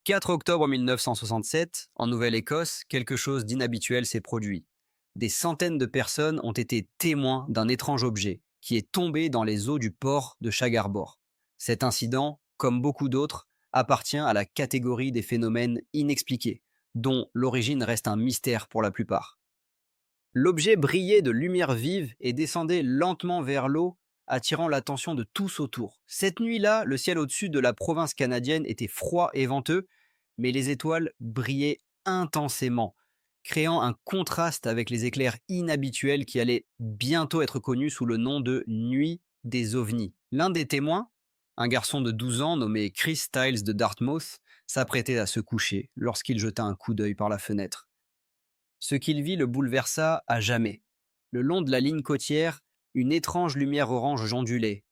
4 octobre 1967, en Nouvelle-Écosse, quelque chose d'inhabituel s'est produit. Des centaines de personnes ont été témoins d'un étrange objet qui est tombé dans les eaux du port de Shag-Harbor. Cet incident, comme beaucoup d'autres, appartient à la catégorie des phénomènes inexpliqués, dont l'origine reste un mystère pour la plupart. L'objet brillait de lumière vive et descendait lentement vers l'eau, attirant l'attention de tous autour. Cette nuit-là, le ciel au-dessus de la province canadienne était froid et venteux, mais les étoiles brillaient intensément, créant un contraste avec les éclairs inhabituels qui allaient bientôt être connus sous le nom de Nuit des ovnis. L'un des témoins, un garçon de 12 ans nommé Chris Stiles de Dartmouth, s'apprêtait à se coucher lorsqu'il jeta un coup d'œil par la fenêtre. Ce qu'il vit le bouleversa à jamais. Le long de la ligne côtière, une étrange lumière orange ondulait.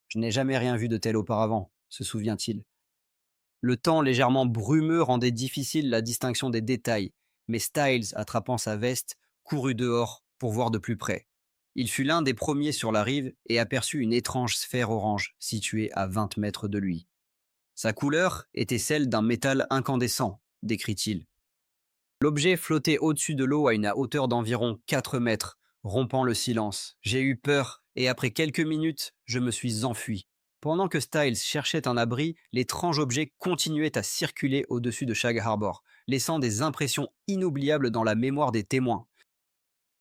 Je n'ai jamais rien vu de tel auparavant, se souvient-il. Le temps légèrement brumeux rendait difficile la distinction des détails, mais Styles, attrapant sa veste, courut dehors pour voir de plus près. Il fut l'un des premiers sur la rive et aperçut une étrange sphère orange située à 20 mètres de lui. Sa couleur était celle d'un métal incandescent, décrit-il. L'objet flottait au-dessus de l'eau à une hauteur d'environ 4 mètres, rompant le silence. J'ai eu peur et après quelques minutes, je me suis enfui. Pendant que Styles cherchait un abri, l'étrange objet continuait à circuler au-dessus de Shag-Harbor, laissant des impressions inoubliables dans la mémoire des témoins.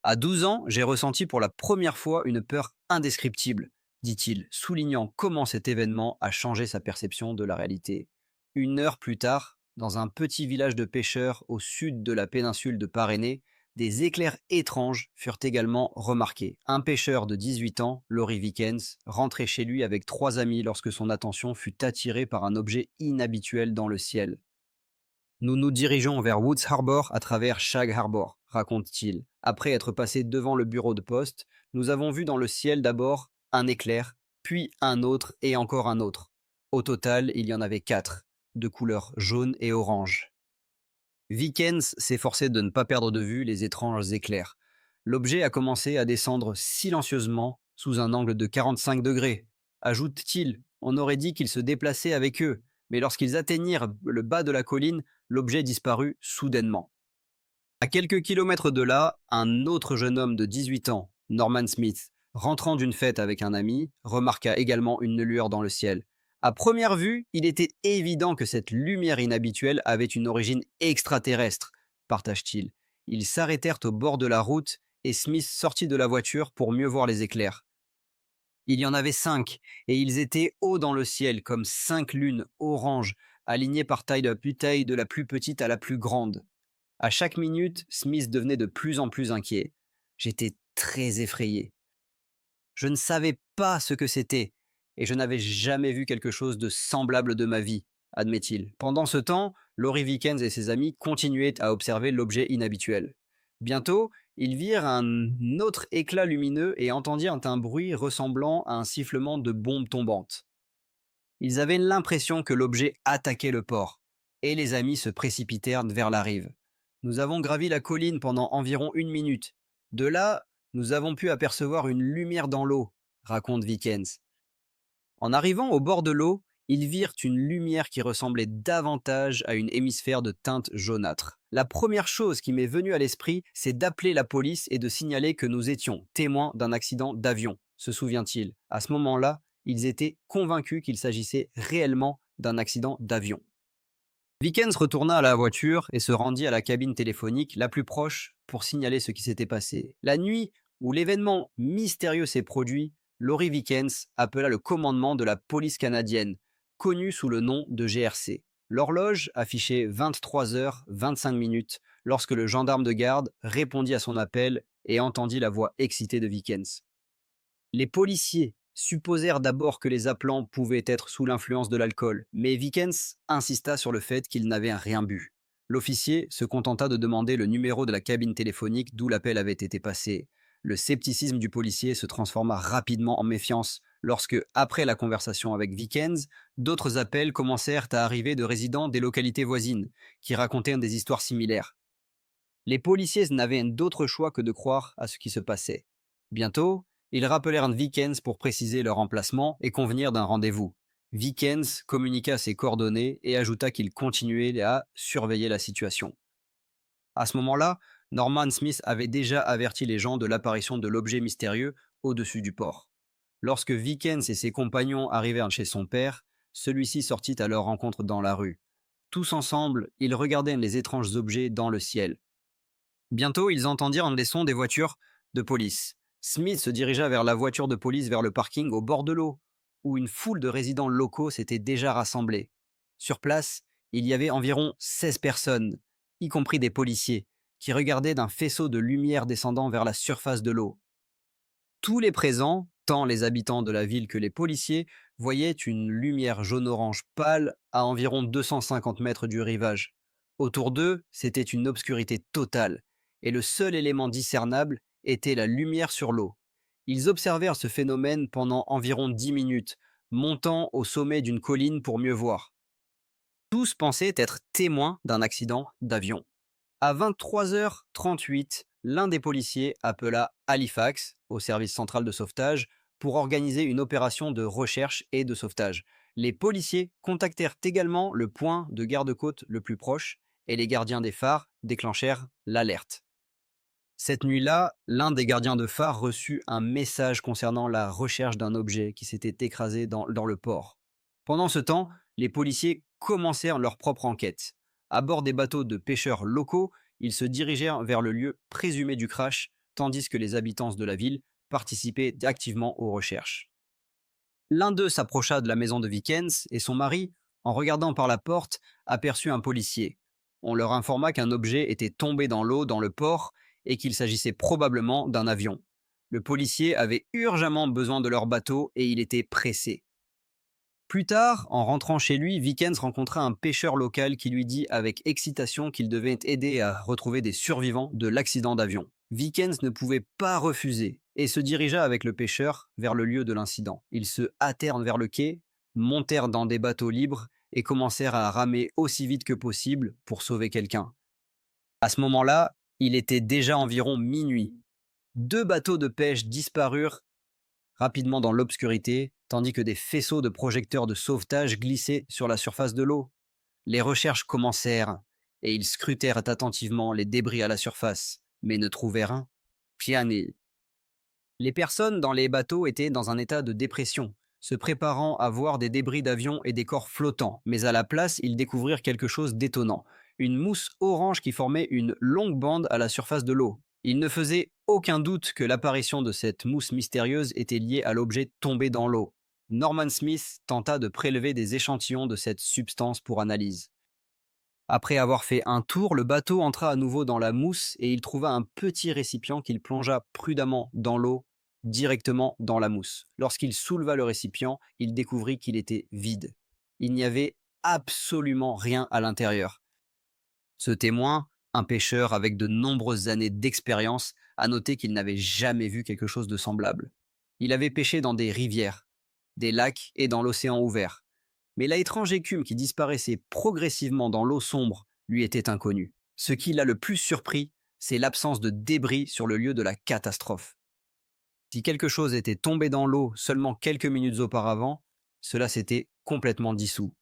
À 12 ans, j'ai ressenti pour la première fois une peur indescriptible, dit-il, soulignant comment cet événement a changé sa perception de la réalité. Une heure plus tard, dans un petit village de pêcheurs au sud de la péninsule de Parénée, des éclairs étranges furent également remarqués. Un pêcheur de 18 ans, Laurie Vikens, rentrait chez lui avec 3 amis lorsque son attention fut attirée par un objet inhabituel dans le ciel. Nous nous dirigeons vers Woods Harbor à travers Shag Harbor, raconte-t-il. Après être passé devant le bureau de poste, nous avons vu dans le ciel d'abord un éclair, puis un autre et encore un autre. Au total, il y en avait 4, de couleur jaune et orange. Vikens s'efforçait de ne pas perdre de vue les étranges éclairs. L'objet a commencé à descendre silencieusement sous un angle de 45 degrés. Ajoute-t-il, on aurait dit qu'il se déplaçait avec eux, mais lorsqu'ils atteignirent le bas de la colline, l'objet disparut soudainement. À quelques kilomètres de là, un autre jeune homme de 18 ans, Norman Smith, rentrant d'une fête avec un ami, remarqua également une lueur dans le ciel. À première vue, il était évident que cette lumière inhabituelle avait une origine extraterrestre, partage-t-il. Ils s'arrêtèrent au bord de la route et Smith sortit de la voiture pour mieux voir les éclairs. Il y en avait 5, et ils étaient hauts dans le ciel comme 5 lunes oranges, alignées par taille de la plus petite à la plus grande. À chaque minute, Smith devenait de plus en plus inquiet. J'étais très effrayé. Je ne savais pas ce que c'était, et je n'avais jamais vu quelque chose de semblable de ma vie, admet-il. Pendant ce temps, Laurie Vikens et ses amis continuaient à observer l'objet inhabituel. Bientôt, ils virent un autre éclat lumineux et entendirent un bruit ressemblant à un sifflement de bombes tombantes. Ils avaient l'impression que l'objet attaquait le port, et les amis se précipitèrent vers la rive. Nous avons gravi la colline pendant environ 1 minute. De là, nous avons pu apercevoir une lumière dans l'eau, raconte Vikens. En arrivant au bord de l'eau, ils virent une lumière qui ressemblait davantage à une hémisphère de teinte jaunâtre. La première chose qui m'est venue à l'esprit, c'est d'appeler la police et de signaler que nous étions témoins d'un accident d'avion, se souvient-il. À ce moment-là, ils étaient convaincus qu'il s'agissait réellement d'un accident d'avion. Vikens retourna à la voiture et se rendit à la cabine téléphonique la plus proche pour signaler ce qui s'était passé. La nuit où l'événement mystérieux s'est produit, Laurie Vikens appela le commandement de la police canadienne, connu sous le nom de GRC. L'horloge affichait 23h25 lorsque le gendarme de garde répondit à son appel et entendit la voix excitée de Vikens. Les policiers supposèrent d'abord que les appelants pouvaient être sous l'influence de l'alcool, mais Vikens insista sur le fait qu'ils n'avaient rien bu. L'officier se contenta de demander le numéro de la cabine téléphonique d'où l'appel avait été passé. Le scepticisme du policier se transforma rapidement en méfiance lorsque, après la conversation avec Vikens, d'autres appels commencèrent à arriver de résidents des localités voisines, qui racontaient des histoires similaires. Les policiers n'avaient d'autre choix que de croire à ce qui se passait. Bientôt, ils rappelèrent Vikens pour préciser leur emplacement et convenir d'un rendez-vous. Vikens communiqua ses coordonnées et ajouta qu'il continuait à surveiller la situation. À ce moment-là, Norman Smith avait déjà averti les gens de l'apparition de l'objet mystérieux au-dessus du port. Lorsque Vikens et ses compagnons arrivèrent chez son père, celui-ci sortit à leur rencontre dans la rue. Tous ensemble, ils regardaient les étranges objets dans le ciel. Bientôt, ils entendirent des sons des voitures de police. Smith se dirigea vers la voiture de police vers le parking au bord de l'eau, où une foule de résidents locaux s'était déjà rassemblée. Sur place, il y avait environ 16 personnes, y compris des policiers, qui regardaient d'un faisceau de lumière descendant vers la surface de l'eau. Tous les présents, tant les habitants de la ville que les policiers, voyaient une lumière jaune-orange pâle à environ 250 mètres du rivage. Autour d'eux, c'était une obscurité totale, et le seul élément discernable était la lumière sur l'eau. Ils observèrent ce phénomène pendant environ 10 minutes, montant au sommet d'une colline pour mieux voir. Tous pensaient être témoins d'un accident d'avion. À 23h38, l'un des policiers appela Halifax, au service central de sauvetage, pour organiser une opération de recherche et de sauvetage. Les policiers contactèrent également le point de garde-côte le plus proche et les gardiens des phares déclenchèrent l'alerte. Cette nuit-là, l'un des gardiens de phare reçut un message concernant la recherche d'un objet qui s'était écrasé dans le port. Pendant ce temps, les policiers commencèrent leur propre enquête. À bord des bateaux de pêcheurs locaux, ils se dirigèrent vers le lieu présumé du crash, tandis que les habitants de la ville participaient activement aux recherches. L'un d'eux s'approcha de la maison de Vikens et son mari, en regardant par la porte, aperçut un policier. On leur informa qu'un objet était tombé dans l'eau dans le port et qu'il s'agissait probablement d'un avion. Le policier avait urgemment besoin de leur bateau et il était pressé. Plus tard, en rentrant chez lui, Vikens rencontra un pêcheur local qui lui dit avec excitation qu'il devait aider à retrouver des survivants de l'accident d'avion. Vikens ne pouvait pas refuser et se dirigea avec le pêcheur vers le lieu de l'incident. Ils se hâtèrent vers le quai, montèrent dans des bateaux libres et commencèrent à ramer aussi vite que possible pour sauver quelqu'un. À ce moment-là, il était déjà environ minuit. Deux bateaux de pêche disparurent rapidement dans l'obscurité, tandis que des faisceaux de projecteurs de sauvetage glissaient sur la surface de l'eau. Les recherches commencèrent, et ils scrutèrent attentivement les débris à la surface, mais ne trouvèrent rien. Les personnes dans les bateaux étaient dans un état de dépression, se préparant à voir des débris d'avions et des corps flottants, mais à la place, ils découvrirent quelque chose d'étonnant, une mousse orange qui formait une longue bande à la surface de l'eau. Il ne faisait aucun doute que l'apparition de cette mousse mystérieuse était liée à l'objet tombé dans l'eau. Norman Smith tenta de prélever des échantillons de cette substance pour analyse. Après avoir fait un tour, le bateau entra à nouveau dans la mousse et il trouva un petit récipient qu'il plongea prudemment dans l'eau, directement dans la mousse. Lorsqu'il souleva le récipient, il découvrit qu'il était vide. Il n'y avait absolument rien à l'intérieur. Ce témoin, un pêcheur avec de nombreuses années d'expérience, a noté qu'il n'avait jamais vu quelque chose de semblable. Il avait pêché dans des rivières, des lacs et dans l'océan ouvert. Mais la étrange écume qui disparaissait progressivement dans l'eau sombre lui était inconnue. Ce qui l'a le plus surpris, c'est l'absence de débris sur le lieu de la catastrophe. Si quelque chose était tombé dans l'eau seulement quelques minutes auparavant, cela s'était complètement dissous.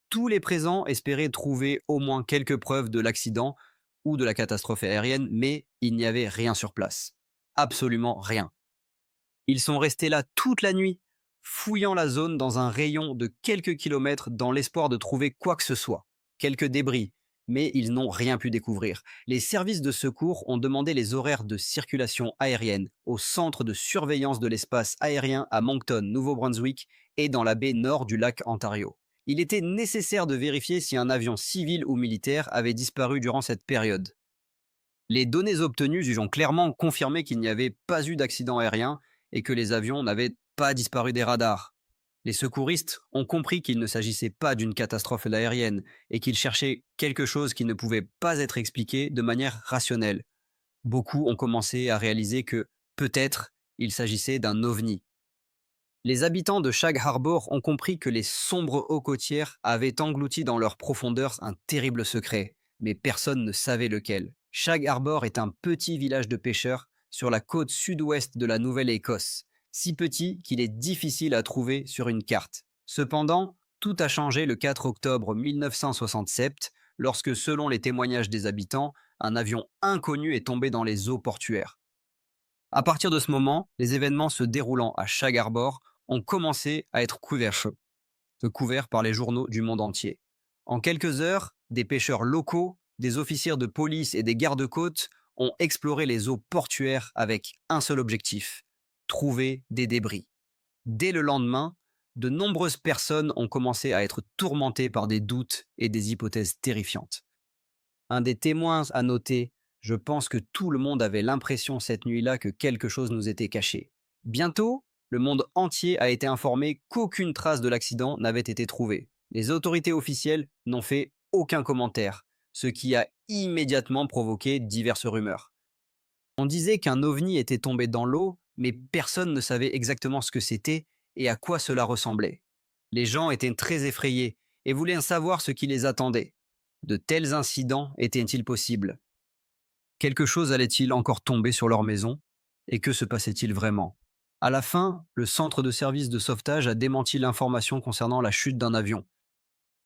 Tous les présents espéraient trouver au moins quelques preuves de l'accident ou de la catastrophe aérienne, mais il n'y avait rien sur place. Absolument rien. Ils sont restés là toute la nuit, fouillant la zone dans un rayon de quelques kilomètres dans l'espoir de trouver quoi que ce soit. Quelques débris, mais ils n'ont rien pu découvrir. Les services de secours ont demandé les horaires de circulation aérienne au centre de surveillance de l'espace aérien à Moncton, Nouveau-Brunswick et dans la baie nord du lac Ontario. Il était nécessaire de vérifier si un avion civil ou militaire avait disparu durant cette période. Les données obtenues ont clairement confirmé qu'il n'y avait pas eu d'accident aérien et que les avions n'avaient pas disparu des radars. Les secouristes ont compris qu'il ne s'agissait pas d'une catastrophe aérienne et qu'ils cherchaient quelque chose qui ne pouvait pas être expliqué de manière rationnelle. Beaucoup ont commencé à réaliser que, peut-être, il s'agissait d'un ovni. Les habitants de Shag Harbor ont compris que les sombres eaux côtières avaient englouti dans leur profondeur un terrible secret, mais personne ne savait lequel. Shag Harbor est un petit village de pêcheurs sur la côte sud-ouest de la Nouvelle-Écosse, si petit qu'il est difficile à trouver sur une carte. Cependant, tout a changé le 4 octobre 1967, lorsque, selon les témoignages des habitants, un avion inconnu est tombé dans les eaux portuaires. À partir de ce moment, les événements se déroulant à Shag Harbor ont commencé à être couverts par les journaux du monde entier. En quelques heures, des pêcheurs locaux, des officiers de police et des gardes-côtes ont exploré les eaux portuaires avec un seul objectif: trouver des débris. Dès le lendemain, de nombreuses personnes ont commencé à être tourmentées par des doutes et des hypothèses terrifiantes. Un des témoins a noté: je pense que tout le monde avait l'impression cette nuit-là que quelque chose nous était caché. Bientôt, le monde entier a été informé qu'aucune trace de l'accident n'avait été trouvée. Les autorités officielles n'ont fait aucun commentaire, ce qui a immédiatement provoqué diverses rumeurs. On disait qu'un ovni était tombé dans l'eau, mais personne ne savait exactement ce que c'était et à quoi cela ressemblait. Les gens étaient très effrayés et voulaient savoir ce qui les attendait. De tels incidents étaient-ils possibles? Quelque chose allait-il encore tomber sur leur maison? Et que se passait-il vraiment? À la fin, le centre de service de sauvetage a démenti l'information concernant la chute d'un avion.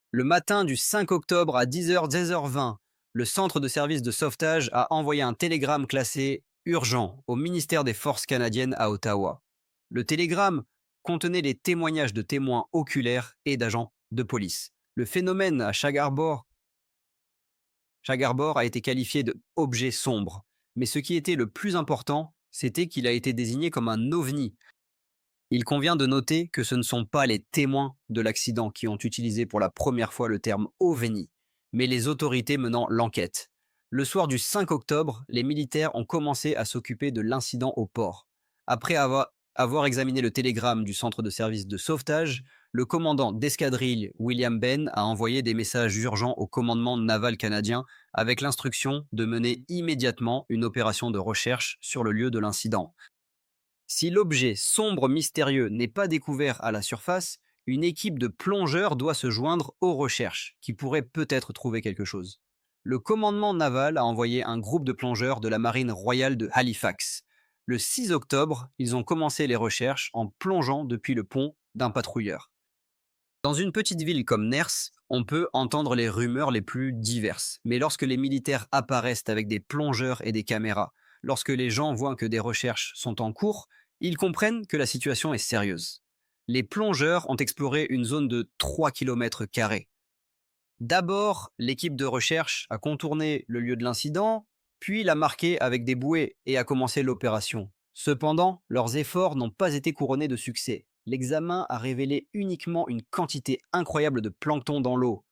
Le matin du 5 octobre à 10h20, le centre de service de sauvetage a envoyé un télégramme classé urgent au ministère des Forces canadiennes à Ottawa. Le télégramme contenait les témoignages de témoins oculaires et d'agents de police. Le phénomène à Shag Harbor a été qualifié de objet sombre. Mais ce qui était le plus important, c'était qu'il a été désigné comme un ovni. Il convient de noter que ce ne sont pas les témoins de l'accident qui ont utilisé pour la première fois le terme ovni, mais les autorités menant l'enquête. Le soir du 5 octobre, les militaires ont commencé à s'occuper de l'incident au port. Après avoir examiné le télégramme du centre de service de sauvetage, le commandant d'escadrille William Ben a envoyé des messages urgents au commandement naval canadien avec l'instruction de mener immédiatement une opération de recherche sur le lieu de l'incident. Si l'objet sombre mystérieux n'est pas découvert à la surface, une équipe de plongeurs doit se joindre aux recherches, qui pourraient peut-être trouver quelque chose. Le commandement naval a envoyé un groupe de plongeurs de la marine royale de Halifax. Le 6 octobre, ils ont commencé les recherches en plongeant depuis le pont d'un patrouilleur. Dans une petite ville comme Ners, on peut entendre les rumeurs les plus diverses. Mais lorsque les militaires apparaissent avec des plongeurs et des caméras, lorsque les gens voient que des recherches sont en cours, ils comprennent que la situation est sérieuse. Les plongeurs ont exploré une zone de 3 km². D'abord, l'équipe de recherche a contourné le lieu de l'incident, puis l'a marqué avec des bouées et a commencé l'opération. Cependant, leurs efforts n'ont pas été couronnés de succès. L'examen a révélé uniquement une quantité incroyable de plancton dans l'eau.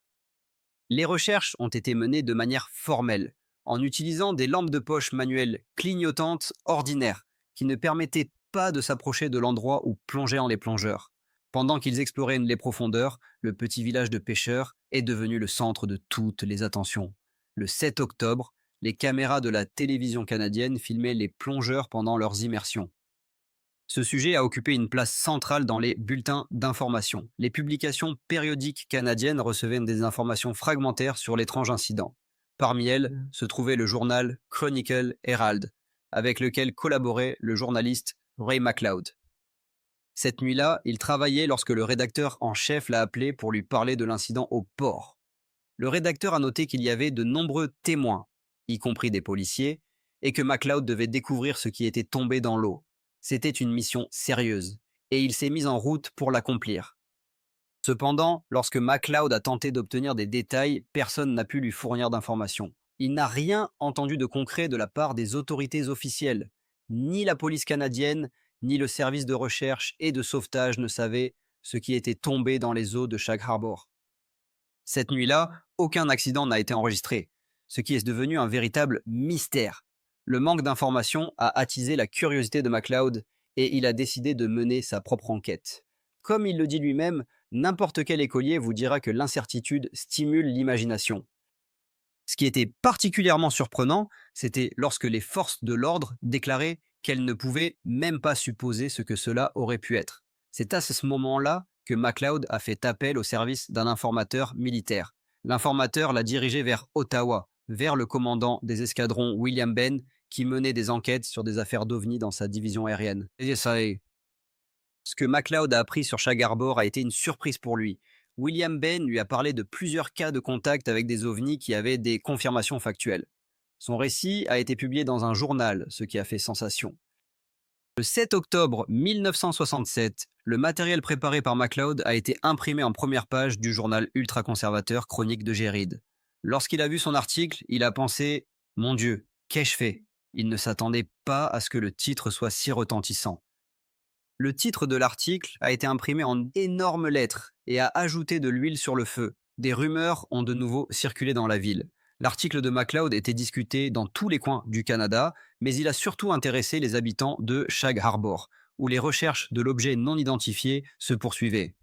Les recherches ont été menées de manière formelle, en utilisant des lampes de poche manuelles clignotantes ordinaires, qui ne permettaient pas de s'approcher de l'endroit où plongeaient les plongeurs. Pendant qu'ils exploraient les profondeurs, le petit village de pêcheurs est devenu le centre de toutes les attentions. Le 7 octobre, les caméras de la télévision canadienne filmaient les plongeurs pendant leurs immersions. Ce sujet a occupé une place centrale dans les bulletins d'information. Les publications périodiques canadiennes recevaient des informations fragmentaires sur l'étrange incident. Parmi elles se trouvait le journal Chronicle Herald, avec lequel collaborait le journaliste Ray McLeod. Cette nuit-là, il travaillait lorsque le rédacteur en chef l'a appelé pour lui parler de l'incident au port. Le rédacteur a noté qu'il y avait de nombreux témoins, y compris des policiers, et que McLeod devait découvrir ce qui était tombé dans l'eau. C'était une mission sérieuse, et il s'est mis en route pour l'accomplir. Cependant, lorsque McLeod a tenté d'obtenir des détails, personne n'a pu lui fournir d'informations. Il n'a rien entendu de concret de la part des autorités officielles. Ni la police canadienne, ni le service de recherche et de sauvetage ne savaient ce qui était tombé dans les eaux de Shag Harbor. Cette nuit-là, aucun accident n'a été enregistré, ce qui est devenu un véritable mystère. Le manque d'informations a attisé la curiosité de McLeod et il a décidé de mener sa propre enquête. Comme il le dit lui-même, n'importe quel écolier vous dira que l'incertitude stimule l'imagination. Ce qui était particulièrement surprenant, c'était lorsque les forces de l'ordre déclaraient qu'elles ne pouvaient même pas supposer ce que cela aurait pu être. C'est à ce moment-là que McLeod a fait appel au service d'un informateur militaire. L'informateur l'a dirigé vers Ottawa, vers le commandant des escadrons William Ben, qui menait des enquêtes sur des affaires d'OVNI dans sa division aérienne. Ce que MacLeod a appris sur Shag Harbor a été une surprise pour lui. William Bain lui a parlé de plusieurs cas de contact avec des ovnis qui avaient des confirmations factuelles. Son récit a été publié dans un journal, ce qui a fait sensation. Le 7 octobre 1967, le matériel préparé par MacLeod a été imprimé en première page du journal ultra-conservateur Chronique de Géride. Lorsqu'il a vu son article, il a pensé « Mon Dieu, qu'ai-je fait ?» Il ne s'attendait pas à ce que le titre soit si retentissant. Le titre de l'article a été imprimé en énormes lettres et a ajouté de l'huile sur le feu. Des rumeurs ont de nouveau circulé dans la ville. L'article de MacLeod était discuté dans tous les coins du Canada, mais il a surtout intéressé les habitants de Shag Harbor, où les recherches de l'objet non identifié se poursuivaient.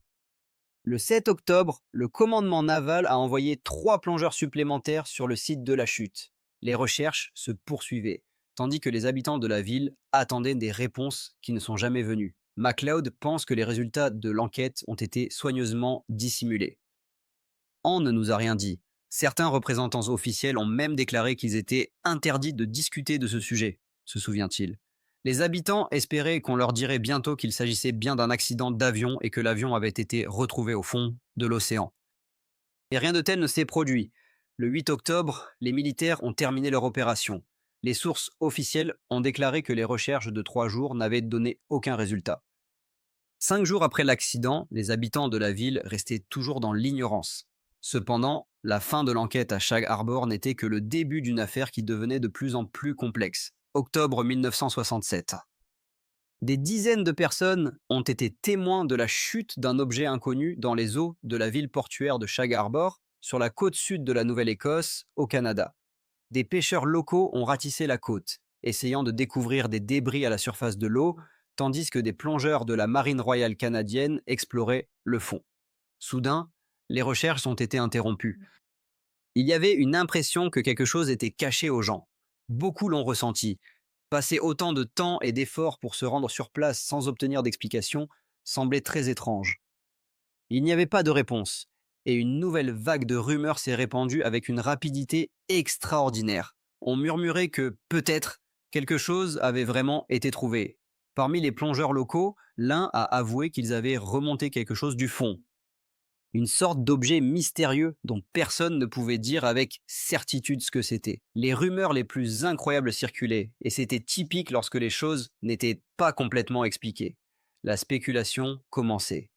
Le 7 octobre, le commandement naval a envoyé 3 plongeurs supplémentaires sur le site de la chute. Les recherches se poursuivaient, tandis que les habitants de la ville attendaient des réponses qui ne sont jamais venues. MacLeod pense que les résultats de l'enquête ont été soigneusement dissimulés. On ne nous a rien dit. Certains représentants officiels ont même déclaré qu'ils étaient interdits de discuter de ce sujet, se souvient-il. Les habitants espéraient qu'on leur dirait bientôt qu'il s'agissait bien d'un accident d'avion et que l'avion avait été retrouvé au fond de l'océan. Et rien de tel ne s'est produit. Le 8 octobre, les militaires ont terminé leur opération. Les sources officielles ont déclaré que les recherches de 3 jours n'avaient donné aucun résultat. 5 jours après l'accident, les habitants de la ville restaient toujours dans l'ignorance. Cependant, la fin de l'enquête à Shag Harbor n'était que le début d'une affaire qui devenait de plus en plus complexe. Octobre 1967. Des dizaines de personnes ont été témoins de la chute d'un objet inconnu dans les eaux de la ville portuaire de Shag Harbor, sur la côte sud de la Nouvelle-Écosse, au Canada. Des pêcheurs locaux ont ratissé la côte, essayant de découvrir des débris à la surface de l'eau, tandis que des plongeurs de la Marine royale canadienne exploraient le fond. Soudain, les recherches ont été interrompues. Il y avait une impression que quelque chose était caché aux gens. Beaucoup l'ont ressenti. Passer autant de temps et d'efforts pour se rendre sur place sans obtenir d'explication semblait très étrange. Il n'y avait pas de réponse, et une nouvelle vague de rumeurs s'est répandue avec une rapidité extraordinaire. On murmurait que, peut-être, quelque chose avait vraiment été trouvé. Parmi les plongeurs locaux, l'un a avoué qu'ils avaient remonté quelque chose du fond. Une sorte d'objet mystérieux dont personne ne pouvait dire avec certitude ce que c'était. Les rumeurs les plus incroyables circulaient, et c'était typique lorsque les choses n'étaient pas complètement expliquées. La spéculation commençait.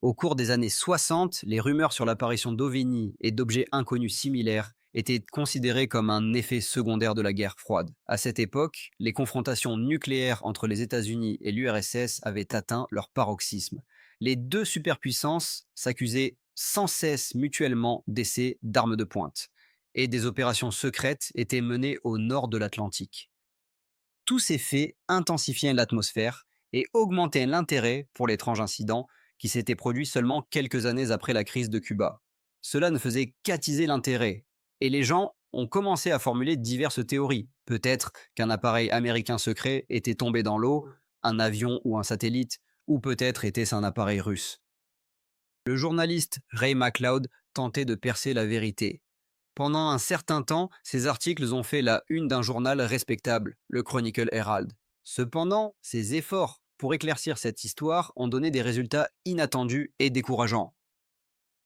Au cours des années 60, les rumeurs sur l'apparition d'ovnis et d'objets inconnus similaires étaient considérées comme un effet secondaire de la guerre froide. À cette époque, les confrontations nucléaires entre les États-Unis et l'URSS avaient atteint leur paroxysme. Les deux superpuissances s'accusaient sans cesse mutuellement d'essais d'armes de pointe, et des opérations secrètes étaient menées au nord de l'Atlantique. Tous ces faits intensifiaient l'atmosphère et augmentaient l'intérêt pour l'étrange incident qui s'était produit seulement quelques années après la crise de Cuba. Cela ne faisait qu'attiser l'intérêt, et les gens ont commencé à formuler diverses théories. Peut-être qu'un appareil américain secret était tombé dans l'eau, un avion ou un satellite, ou peut-être était-ce un appareil russe. Le journaliste Ray MacLeod tentait de percer la vérité. Pendant un certain temps, ses articles ont fait la une d'un journal respectable, le Chronicle Herald. Cependant, ses efforts pour éclaircir cette histoire ont donné des résultats inattendus et décourageants.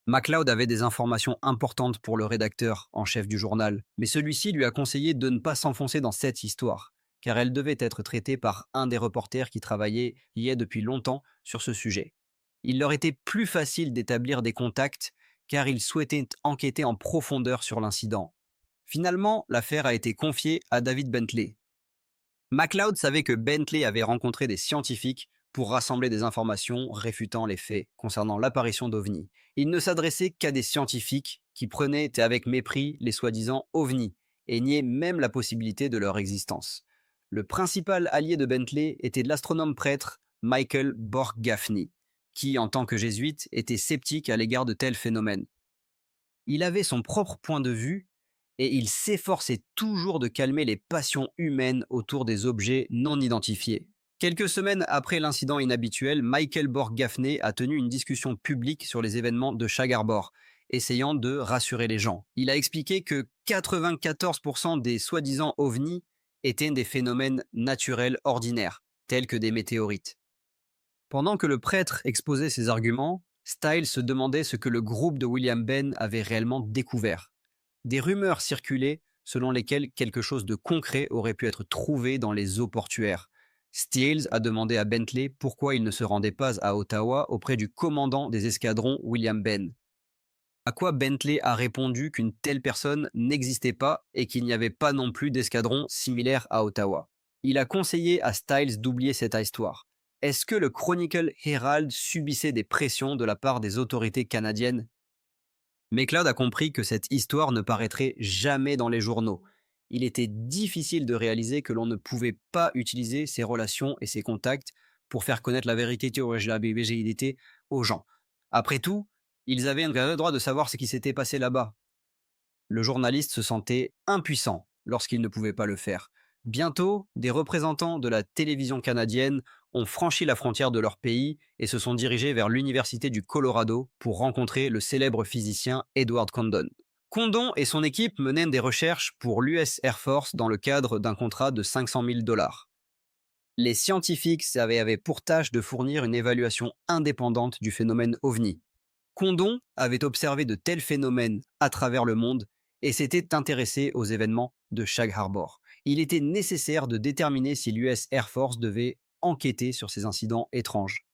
MacLeod avait des informations importantes pour le rédacteur en chef du journal, mais celui-ci lui a conseillé de ne pas s'enfoncer dans cette histoire, car elle devait être traitée par un des reporters qui travaillait y est depuis longtemps sur ce sujet. Il leur était plus facile d'établir des contacts car ils souhaitaient enquêter en profondeur sur l'incident. Finalement, l'affaire a été confiée à David Bentley. MacLeod savait que Bentley avait rencontré des scientifiques pour rassembler des informations réfutant les faits concernant l'apparition d'ovnis. Il ne s'adressait qu'à des scientifiques qui prenaient avec mépris les soi-disant ovnis et niaient même la possibilité de leur existence. Le principal allié de Bentley était l'astronome prêtre Michael Borg-Gaffney, qui, en tant que jésuite, était sceptique à l'égard de tels phénomènes. Il avait son propre point de vue et il s'efforçait toujours de calmer les passions humaines autour des objets non identifiés. Quelques semaines après l'incident inhabituel, Michael Borg-Gaffney a tenu une discussion publique sur les événements de Shag Harbor, essayant de rassurer les gens. Il a expliqué que 94% des soi-disant ovnis étaient des phénomènes naturels ordinaires, tels que des météorites. Pendant que le prêtre exposait ses arguments, Styles se demandait ce que le groupe de William Ben avait réellement découvert. Des rumeurs circulaient selon lesquelles quelque chose de concret aurait pu être trouvé dans les eaux portuaires. Stiles a demandé à Bentley pourquoi il ne se rendait pas à Ottawa auprès du commandant des escadrons William Ben. À quoi Bentley a répondu qu'une telle personne n'existait pas et qu'il n'y avait pas non plus d'escadron similaire à Ottawa. Il a conseillé à Styles d'oublier cette histoire. Est-ce que le Chronicle Herald subissait des pressions de la part des autorités canadiennes? McLeod a compris que cette histoire ne paraîtrait jamais dans les journaux. Il était difficile de réaliser que l'on ne pouvait pas utiliser ses relations et ses contacts pour faire connaître la vérité aux gens. Après tout, ils avaient le droit de savoir ce qui s'était passé là-bas. Le journaliste se sentait impuissant lorsqu'il ne pouvait pas le faire. Bientôt, des représentants de la télévision canadienne ont franchi la frontière de leur pays et se sont dirigés vers l'Université du Colorado pour rencontrer le célèbre physicien Edward Condon. Condon et son équipe menaient des recherches pour l'US Air Force dans le cadre d'un contrat de 500 000 $. Les scientifiques avaient pour tâche de fournir une évaluation indépendante du phénomène OVNI. Condon avait observé de tels phénomènes à travers le monde et s'était intéressé aux événements de Shag Harbor. Il était nécessaire de déterminer si l'US Air Force devait enquêter sur ces incidents étranges.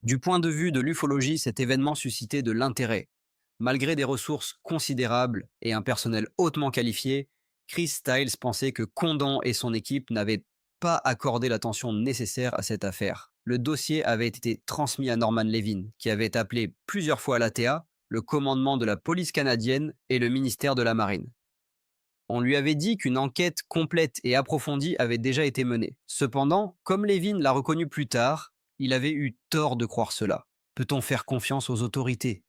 Du point de vue de l'ufologie, cet événement suscitait de l'intérêt. Malgré des ressources considérables et un personnel hautement qualifié, Chris Styles pensait que Condon et son équipe n'avaient pas accordé l'attention nécessaire à cette affaire. Le dossier avait été transmis à Norman Levin, qui avait appelé plusieurs fois l'ATA, le commandement de la police canadienne et le ministère de la Marine. On lui avait dit qu'une enquête complète et approfondie avait déjà été menée. Cependant, comme Levin l'a reconnu plus tard, il avait eu tort de croire cela. Peut-on faire confiance aux autorités?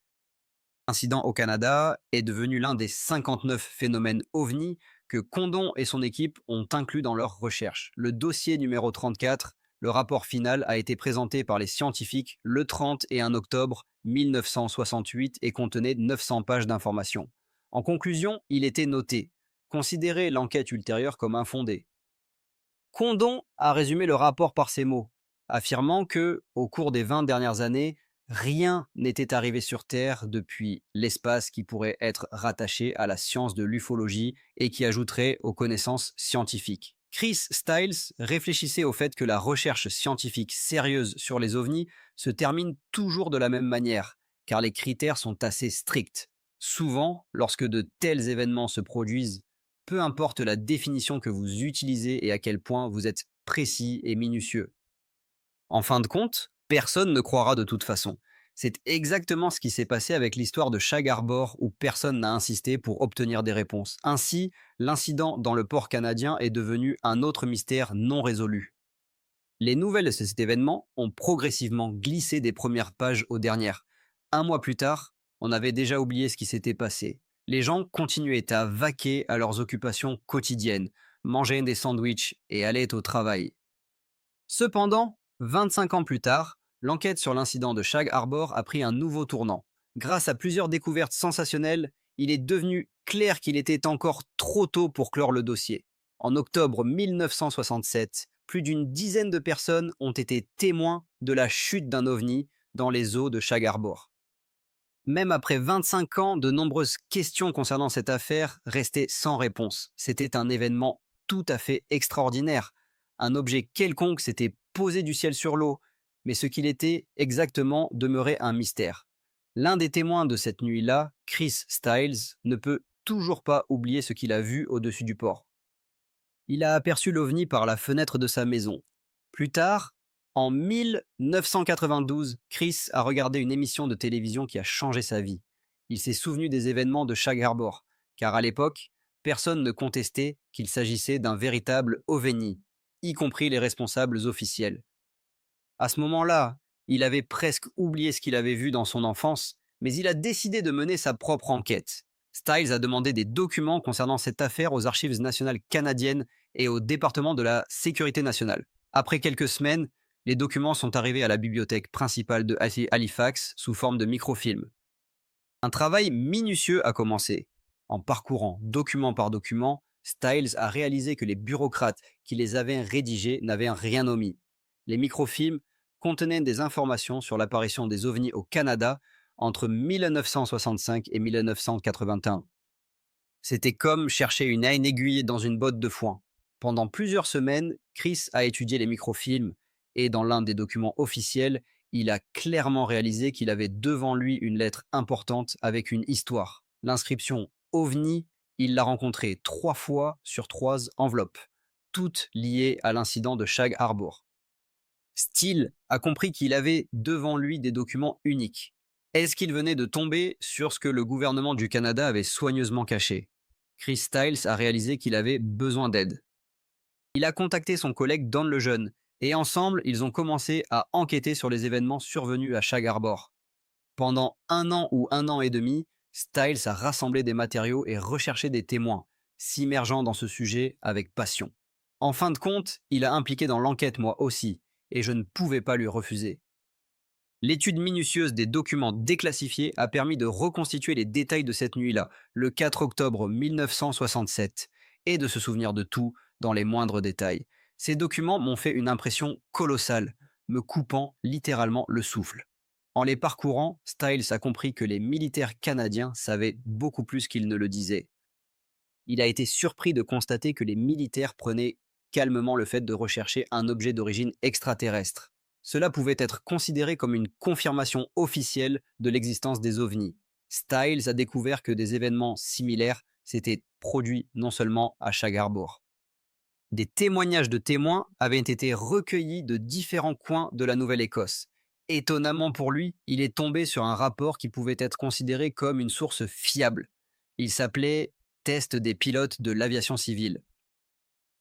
L'incident au Canada est devenu l'un des 59 phénomènes OVNI que Condon et son équipe ont inclus dans leurs recherches. Le dossier numéro 34, le rapport final, a été présenté par les scientifiques le 31 octobre 1968 et contenait 900 pages d'informations. En conclusion, il était noté: considérez l'enquête ultérieure comme infondée. Condon a résumé le rapport par ces mots, affirmant que, au cours des 20 dernières années, rien n'était arrivé sur Terre depuis l'espace qui pourrait être rattaché à la science de l'ufologie et qui ajouterait aux connaissances scientifiques. Chris Styles réfléchissait au fait que la recherche scientifique sérieuse sur les ovnis se termine toujours de la même manière, car les critères sont assez stricts. Souvent, lorsque de tels événements se produisent, peu importe la définition que vous utilisez et à quel point vous êtes précis et minutieux. En fin de compte, personne ne croira de toute façon. C'est exactement ce qui s'est passé avec l'histoire de Shag Harbor où personne n'a insisté pour obtenir des réponses. Ainsi, l'incident dans le port canadien est devenu un autre mystère non résolu. Les nouvelles de cet événement ont progressivement glissé des premières pages aux dernières. Un mois plus tard, on avait déjà oublié ce qui s'était passé. Les gens continuaient à vaquer à leurs occupations quotidiennes, mangeaient des sandwichs et allaient au travail. Cependant, 25 ans plus tard, l'enquête sur l'incident de Shag Harbor a pris un nouveau tournant. Grâce à plusieurs découvertes sensationnelles, il est devenu clair qu'il était encore trop tôt pour clore le dossier. En octobre 1967, plus d'une dizaine de personnes ont été témoins de la chute d'un ovni dans les eaux de Shag Harbor. Même après 25 ans, de nombreuses questions concernant cette affaire restaient sans réponse. C'était un événement tout à fait extraordinaire. Un objet quelconque s'était posé du ciel sur l'eau, mais ce qu'il était exactement demeurait un mystère. L'un des témoins de cette nuit-là, Chris Styles, ne peut toujours pas oublier ce qu'il a vu au-dessus du port. Il a aperçu l'OVNI par la fenêtre de sa maison. Plus tard, en 1992, Chris a regardé une émission de télévision qui a changé sa vie. Il s'est souvenu des événements de Shag Harbor, car à l'époque, personne ne contestait qu'il s'agissait d'un véritable OVNI, y compris les responsables officiels. À ce moment-là, il avait presque oublié ce qu'il avait vu dans son enfance, mais il a décidé de mener sa propre enquête. Styles a demandé des documents concernant cette affaire aux Archives nationales canadiennes et au département de la Sécurité nationale. Après quelques semaines, les documents sont arrivés à la bibliothèque principale de Halifax sous forme de microfilms. Un travail minutieux a commencé. En parcourant document par document, Styles a réalisé que les bureaucrates qui les avaient rédigés n'avaient rien omis. Les microfilms contenaient des informations sur l'apparition des ovnis au Canada entre 1965 et 1981. C'était comme chercher une aiguille dans une botte de foin. Pendant plusieurs semaines, Chris a étudié les microfilms et dans l'un des documents officiels, il a clairement réalisé qu'il avait devant lui une lettre importante avec une histoire. L'inscription OVNI, il l'a rencontrée 3 fois sur 3 enveloppes, toutes liées à l'incident de Shag Harbor. Steele a compris qu'il avait devant lui des documents uniques. Est-ce qu'il venait de tomber sur ce que le gouvernement du Canada avait soigneusement caché? Chris Stiles a réalisé qu'il avait besoin d'aide. Il a contacté son collègue Don Lejeune, et ensemble, ils ont commencé à enquêter sur les événements survenus à Shag Harbor. Pendant 1 an ou 1 an et demi, Stiles a rassemblé des matériaux et recherché des témoins, s'immergeant dans ce sujet avec passion. En fin de compte, il a impliqué dans l'enquête moi aussi, et je ne pouvais pas lui refuser. L'étude minutieuse des documents déclassifiés a permis de reconstituer les détails de cette nuit-là, le 4 octobre 1967, et de se souvenir de tout dans les moindres détails. Ces documents m'ont fait une impression colossale, me coupant littéralement le souffle. En les parcourant, Stiles a compris que les militaires canadiens savaient beaucoup plus qu'ils ne le disaient. Il a été surpris de constater que les militaires prenaient calmement le fait de rechercher un objet d'origine extraterrestre. Cela pouvait être considéré comme une confirmation officielle de l'existence des ovnis. Stiles a découvert que des événements similaires s'étaient produits non seulement à Shag Harbor. Des témoignages de témoins avaient été recueillis de différents coins de la Nouvelle-Écosse. Étonnamment pour lui, il est tombé sur un rapport qui pouvait être considéré comme une source fiable. Il s'appelait Test des pilotes de l'aviation civile.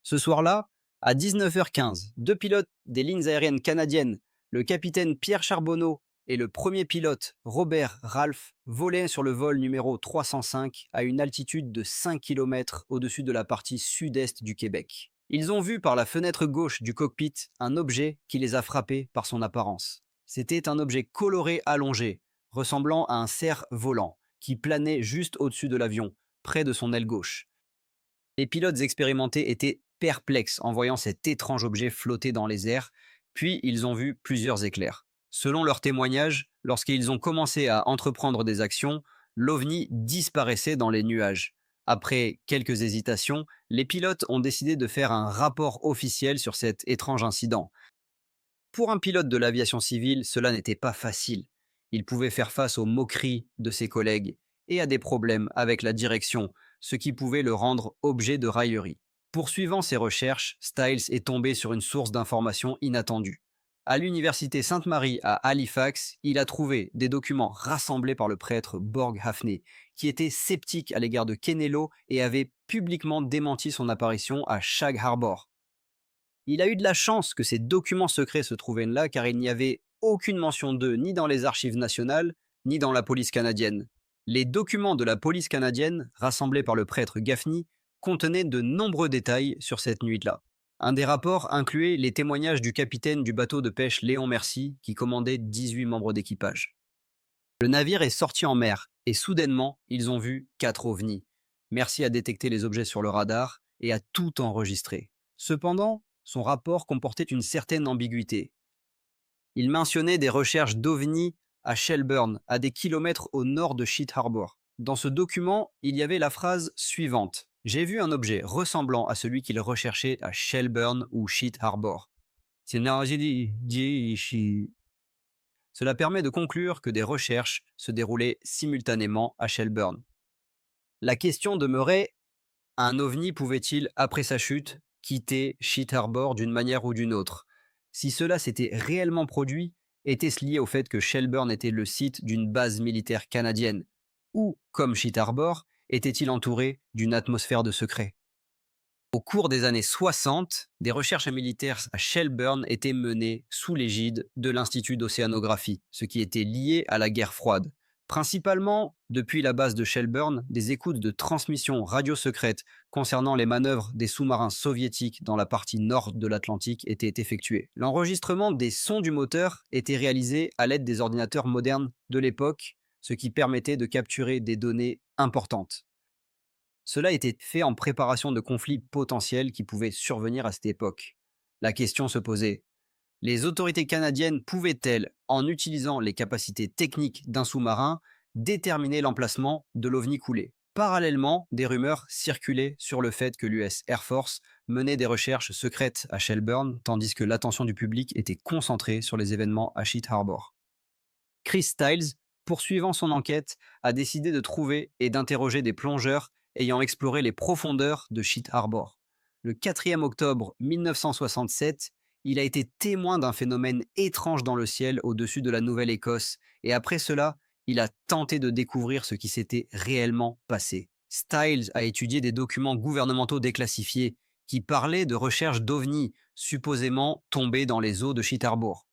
Ce soir-là, à 19h15, 2 pilotes des lignes aériennes canadiennes, le capitaine Pierre Charbonneau et le premier pilote Robert Ralph, volaient sur le vol numéro 305 à une altitude de 5 km au-dessus de la partie sud-est du Québec. Ils ont vu par la fenêtre gauche du cockpit un objet qui les a frappés par son apparence. C'était un objet coloré allongé, ressemblant à un cerf-volant, qui planait juste au-dessus de l'avion, près de son aile gauche. Les pilotes expérimentés étaient perplexes en voyant cet étrange objet flotter dans les airs, puis ils ont vu plusieurs éclairs. Selon leurs témoignages, lorsqu'ils ont commencé à entreprendre des actions, l'OVNI disparaissait dans les nuages. Après quelques hésitations, les pilotes ont décidé de faire un rapport officiel sur cet étrange incident. Pour un pilote de l'aviation civile, cela n'était pas facile. Il pouvait faire face aux moqueries de ses collègues et à des problèmes avec la direction, ce qui pouvait le rendre objet de raillerie. Poursuivant ses recherches, Stiles est tombé sur une source d'information inattendue. À l'université Sainte-Marie à Halifax, il a trouvé des documents rassemblés par le prêtre Borg Hafné, qui était sceptique à l'égard de Kenelo et avait publiquement démenti son apparition à Shag Harbor. Il a eu de la chance que ces documents secrets se trouvaient là car il n'y avait aucune mention d'eux ni dans les archives nationales, ni dans la police canadienne. Les documents de la police canadienne, rassemblés par le prêtre Gaffney, contenaient de nombreux détails sur cette nuit-là. Un des rapports incluait les témoignages du capitaine du bateau de pêche Léon Mercier, qui commandait 18 membres d'équipage. Le navire est sorti en mer, et soudainement, ils ont vu 4 ovnis. Mercier a détecté les objets sur le radar et a tout enregistré. Cependant, son rapport comportait une certaine ambiguïté. Il mentionnait des recherches d'ovnis à Shelburne, à des kilomètres au nord de Sheet Harbor. Dans ce document, il y avait la phrase suivante. J'ai vu un objet ressemblant à celui qu'il recherchait à Shelburne ou Sheet Harbor. Cela permet de conclure que des recherches se déroulaient simultanément à Shelburne. La question demeurait, un ovni pouvait-il, après sa chute, quitter Sheet Harbor d'une manière ou d'une autre? Si cela s'était réellement produit, était-ce lié au fait que Shelburne était le site d'une base militaire canadienne? Ou, comme Sheet Harbor, était-il entouré d'une atmosphère de secret? Au cours des années 60, des recherches militaires à Shelburne étaient menées sous l'égide de l'Institut d'océanographie, ce qui était lié à la guerre froide. Principalement, depuis la base de Shelburne, des écoutes de transmission radio-secrètes concernant les manœuvres des sous-marins soviétiques dans la partie nord de l'Atlantique étaient effectuées. L'enregistrement des sons du moteur était réalisé à l'aide des ordinateurs modernes de l'époque, ce qui permettait de capturer des données importantes. Cela était fait en préparation de conflits potentiels qui pouvaient survenir à cette époque. La question se posait, Les autorités canadiennes pouvaient-elles, en utilisant les capacités techniques d'un sous-marin, déterminer l'emplacement de l'OVNI coulé? Parallèlement, des rumeurs circulaient sur le fait que l'US Air Force menait des recherches secrètes à Shelburne, tandis que l'attention du public était concentrée sur les événements à Sheet Harbor. Chris Stiles, poursuivant son enquête, a décidé de trouver et d'interroger des plongeurs ayant exploré les profondeurs de Sheet Harbor. Le 4e octobre 1967, il a été témoin d'un phénomène étrange dans le ciel au-dessus de la Nouvelle-Écosse, et après cela, il a tenté de découvrir ce qui s'était réellement passé. Stiles a étudié des documents gouvernementaux déclassifiés qui parlaient de recherches d'ovnis supposément tombés dans les eaux de Sheet Harbor.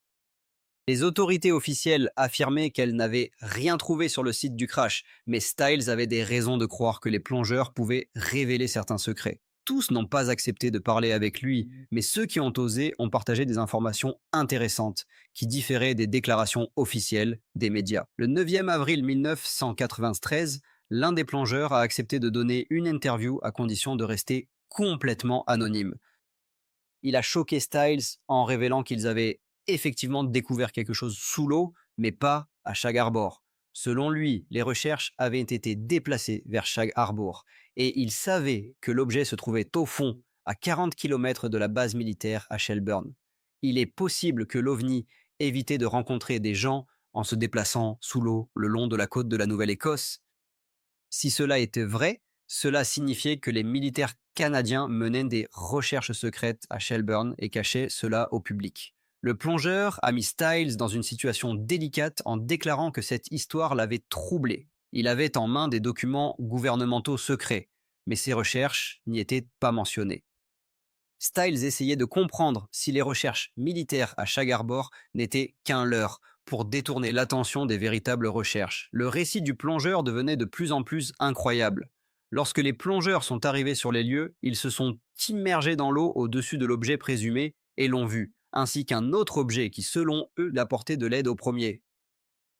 Les autorités officielles affirmaient qu'elles n'avaient rien trouvé sur le site du crash, mais Stiles avait des raisons de croire que les plongeurs pouvaient révéler certains secrets. Tous n'ont pas accepté de parler avec lui, mais ceux qui ont osé ont partagé des informations intéressantes, qui différaient des déclarations officielles des médias. Le 9e avril 1993, l'un des plongeurs a accepté de donner une interview à condition de rester complètement anonyme. Il a choqué Styles en révélant qu'ils avaient effectivement découvert quelque chose sous l'eau, mais pas à Shag Harbor. Selon lui, les recherches avaient été déplacées vers Shag Harbor et il savait que l'objet se trouvait au fond, à 40 km de la base militaire à Shelburne. Il est possible que l'OVNI évitait de rencontrer des gens en se déplaçant sous l'eau le long de la côte de la Nouvelle-Écosse. Si cela était vrai, cela signifiait que les militaires canadiens menaient des recherches secrètes à Shelburne et cachaient cela au public. Le plongeur a mis Styles dans une situation délicate en déclarant que cette histoire l'avait troublé. Il avait en main des documents gouvernementaux secrets, mais ses recherches n'y étaient pas mentionnées. Styles essayait de comprendre si les recherches militaires à Shag Harbor n'étaient qu'un leurre pour détourner l'attention des véritables recherches. Le récit du plongeur devenait de plus en plus incroyable. Lorsque les plongeurs sont arrivés sur les lieux, ils se sont immergés dans l'eau au-dessus de l'objet présumé et l'ont vu, ainsi qu'un autre objet qui, selon eux, apportait de l'aide au premier.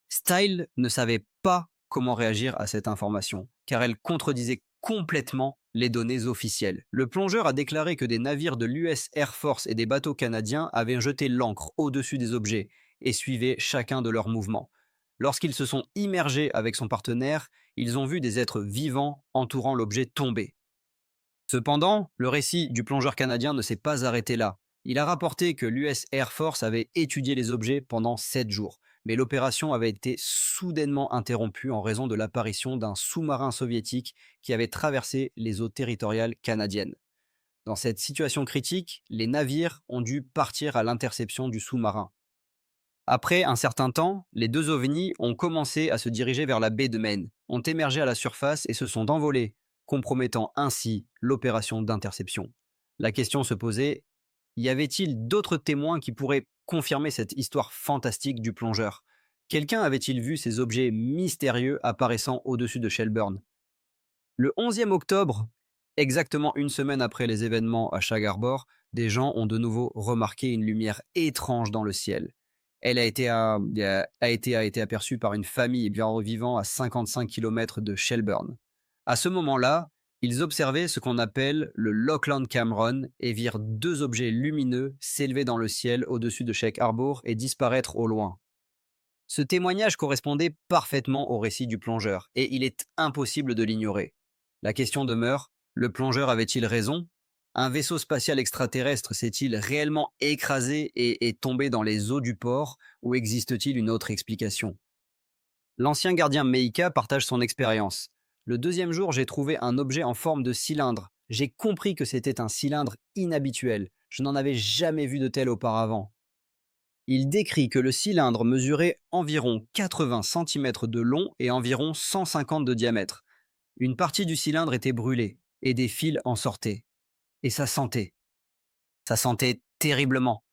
Style ne savait pas comment réagir à cette information, car elle contredisait complètement les données officielles. Le plongeur a déclaré que des navires de l'US Air Force et des bateaux canadiens avaient jeté l'ancre au-dessus des objets et suivaient chacun de leurs mouvements. Lorsqu'ils se sont immergés avec son partenaire, ils ont vu des êtres vivants entourant l'objet tombé. Cependant, le récit du plongeur canadien ne s'est pas arrêté là. Il a rapporté que l'US Air Force avait étudié les objets pendant 7 jours, mais l'opération avait été soudainement interrompue en raison de l'apparition d'un sous-marin soviétique qui avait traversé les eaux territoriales canadiennes. Dans cette situation critique, les navires ont dû partir à l'interception du sous-marin. Après un certain temps, les deux ovnis ont commencé à se diriger vers la baie de Maine, ont émergé à la surface et se sont envolés, compromettant ainsi l'opération d'interception. La question se posait, y avait-il d'autres témoins qui pourraient confirmer cette histoire fantastique du plongeur? Quelqu'un avait-il vu ces objets mystérieux apparaissant au-dessus de Shelburne? Le 11e octobre, exactement une semaine après les événements à Shag Harbor, des gens ont de nouveau remarqué une lumière étrange dans le ciel. Elle a été aperçue par une famille vivant à 55 km de Shelburne. À ce moment-là, ils observaient ce qu'on appelle le Lockland Cameron et virent deux objets lumineux s'élever dans le ciel au-dessus de Shag Harbor et disparaître au loin. Ce témoignage correspondait parfaitement au récit du plongeur, et il est impossible de l'ignorer. La question demeure, le plongeur avait-il raison? Un vaisseau spatial extraterrestre s'est-il réellement écrasé et est tombé dans les eaux du port, ou existe-t-il une autre explication? L'ancien gardien Meika partage son expérience. Le deuxième jour, j'ai trouvé un objet en forme de cylindre. J'ai compris que c'était un cylindre inhabituel. Je n'en avais jamais vu de tel auparavant. Il décrit que le cylindre mesurait environ 80 cm de long et environ 150 de diamètre. Une partie du cylindre était brûlée et des fils en sortaient. Et ça sentait. Ça sentait terriblement.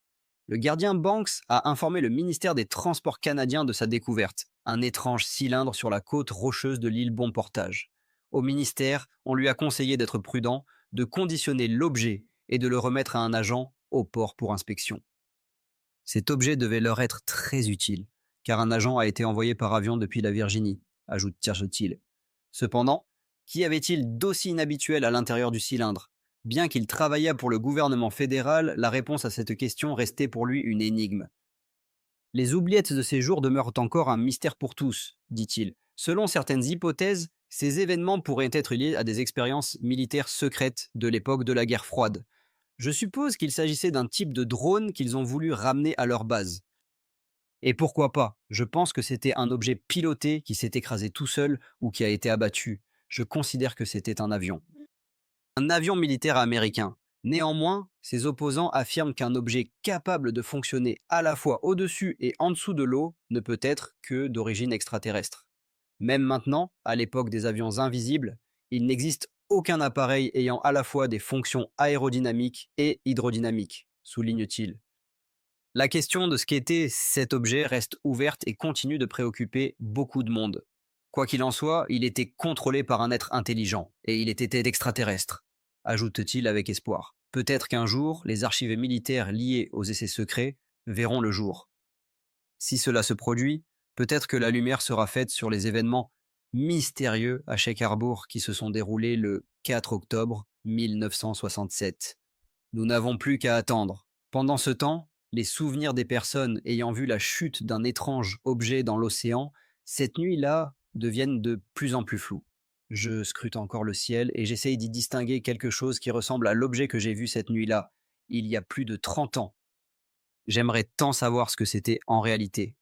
Le gardien Banks a informé le ministère des Transports canadien de sa découverte, un étrange cylindre sur la côte rocheuse de l'île Bon-Portage. Au ministère, on lui a conseillé d'être prudent, de conditionner l'objet et de le remettre à un agent au port pour inspection. Cet objet devait leur être très utile, car un agent a été envoyé par avion depuis la Virginie, ajoute Churchill. Cependant, qu'y avait-il d'aussi inhabituel à l'intérieur du cylindre? Bien qu'il travaillât pour le gouvernement fédéral, la réponse à cette question restait pour lui une énigme. Les oubliettes de ces jours demeurent encore un mystère pour tous, dit-il. Selon certaines hypothèses, ces événements pourraient être liés à des expériences militaires secrètes de l'époque de la guerre froide. Je suppose qu'il s'agissait d'un type de drone qu'ils ont voulu ramener à leur base. Et pourquoi pas? Je pense que c'était un objet piloté qui s'est écrasé tout seul ou qui a été abattu. Je considère que c'était un avion. Un avion militaire américain. Néanmoins, ses opposants affirment qu'un objet capable de fonctionner à la fois au-dessus et en dessous de l'eau ne peut être que d'origine extraterrestre. Même maintenant, à l'époque des avions invisibles, il n'existe aucun appareil ayant à la fois des fonctions aérodynamiques et hydrodynamiques, souligne-t-il. La question de ce qu'était cet objet reste ouverte et continue de préoccuper beaucoup de monde. Quoi qu'il en soit, il était contrôlé par un être intelligent, et il était extraterrestre, ajoute-t-il avec espoir. Peut-être qu'un jour, les archives militaires liées aux essais secrets verront le jour. Si cela se produit, peut-être que la lumière sera faite sur les événements mystérieux à Sheikh Harbour qui se sont déroulés le 4 octobre 1967. Nous n'avons plus qu'à attendre. Pendant ce temps, les souvenirs des personnes ayant vu la chute d'un étrange objet dans l'océan, cette nuit-là, deviennent de plus en plus floues. Je scrute encore le ciel et j'essaye d'y distinguer quelque chose qui ressemble à l'objet que j'ai vu cette nuit-là, il y a plus de 30 ans. J'aimerais tant savoir ce que c'était en réalité.